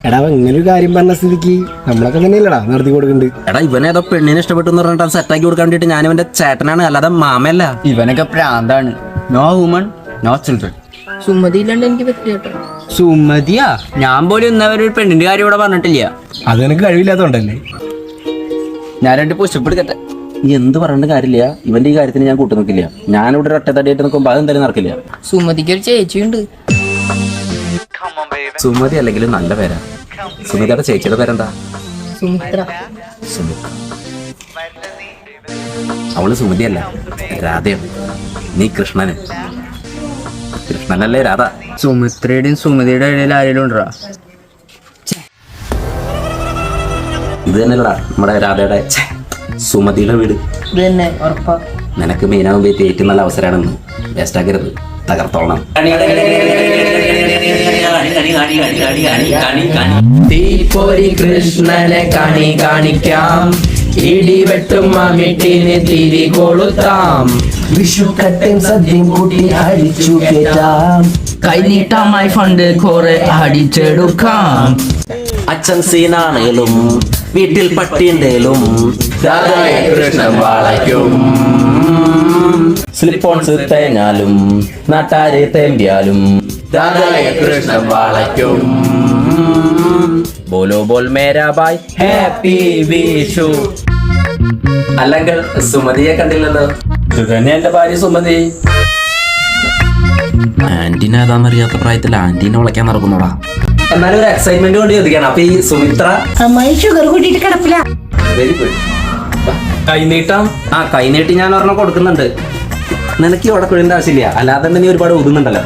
എടാ ഇങ്ങനൊരു കാര്യം പറഞ്ഞ സ്ഥിതിക്ക് നമ്മളൊക്കെ തന്നെയല്ലടാ നടത്തി കൊടുക്കുന്നുണ്ട്. എടാ ഇവനേതോ പെണ്ണിനെ ഇഷ്ടപ്പെട്ടു എന്ന് പറഞ്ഞിട്ട് സെറ്റാക്കി കൊടുക്കാൻ വേണ്ടിട്ട് ഞാൻ ഇവന്റെ ചേട്ടനാണ്, അല്ലാതെ മാമയല്ല. ഇവനൊക്കെ പ്രാന്താണ്. No woman no children. Sumathi ഇല്ലാണ്ട് എനിക്ക് പറ്റില്ല കേട്ടോ. സുമതിയാ? ഞാൻ പോലും ഇന്നവരെ ഒരു പെണ്ണിന്റെ കാര്യം ഇവിടെ പറഞ്ഞിട്ടില്ല. അത് നിനക്ക് കഴിവില്ലാത്തോണ്ടല്ലേ. ഞാൻ 2 പുഷപ്പ് എടുക്കട്ടെ. എന്ത് പറഞ്ഞിട്ട് കാര്യമില്ല, ഇവന്റെ ഈ കാര്യത്തിന് ഞാൻ കൂട്ടു നിൽക്കില്ല. ഞാനിവിടെ ഒരു ഒറ്റത്തടിയായിട്ട് നിൽക്കുമ്പോൾ അതെന്തായാലും നടക്കില്ല. സുമതിക്ക് ഒരു ചേച്ചിയുണ്ട്. സുമതി അല്ലെങ്കിലും നല്ല പേരാ. സുമിതയുടെ ചേച്ചിയുടെ പേരെന്താ? സുമിത്ര. സുമിത്ര. അവള് സുമതിയല്ല, രാധയാണ്. നീ കൃഷ്ണന്. കൃഷ്ണനല്ലേ രാധ? സുമിത്രയുടെയും സുമതിയുടെ ഇടയിൽ ആരെങ്കിലും ഉണ്ടോ? ഇത് തന്നെയല്ലടാ നമ്മുടെ രാധയുടെ സുമതിയുടെ വീട്. ഇത് തന്നെ ഉറപ്പാ. നിനക്ക് മെയിനാകുമ്പോ ഏറ്റവും നല്ല അവസരമാണെന്ന് വേസ്റ്റാക്കരുത്, തകർത്തോളണം. തീപ്പൊരി കൃഷ്ണനെ കണി കാണിക്കാം, ഇടിവെട്ടും മമ്മിട്ടിന് തിരി കൊളുത്താം, വിഷുക്കട്ടൻ സദ്യം കൂട്ടി അടിച്ചു കേട്ടാം, കൈനീട്ടമായി ഫണ്ട് കുറെ അടിച്ചെടുക്കാം. അച്ഛൻ സീനാണേലും വീട്ടിൽ പട്ടിയുണ്ടേലും കൃഷ്ണൻ വളയ്ക്കും, സ്ലിപ്പോൺസ് തേഞ്ഞാലും നാട്ടാരെ തേമ്പിയാലും കൃഷ്ണൻ വളയ്ക്കും. ബോലോ ബോൽ മേരാ ബായ് ഹാപ്പി വിഷു. അല്ലെങ്കിൽ സുമതിയെ കണ്ടില്ലല്ലോ. ഇത് തന്നെ എന്റെ ഭാര്യ സുമതി. ആന്റീനെ ഏതാന്നറിയാത്ത പ്രായത്തിൽ ആന്റീനെ വിളിക്കാൻ നടക്കുന്നോടാ. എന്നാലും ഒരു എക്സൈറ്റ്മെന്റ് കൊണ്ട് ചോദിക്കണം. അപ്പൊ ഈ സുമിത്ര അമ്മായി ഷുഗർ കൂട്ടിയിട്ട് കിടപ്പില്ല. Very good. കൈനീട്ടം. ആ കൈനീട്ടി ഞാൻ ഒരെണ്ണം കൊടുക്കുന്നുണ്ട്. നിനക്ക് ഇവിടെ കുഴിന്റെ ആവശ്യമില്ല, അല്ലാതെ തന്നെ നീ ഒരുപാട് ഊതുന്നുണ്ടല്ലോ.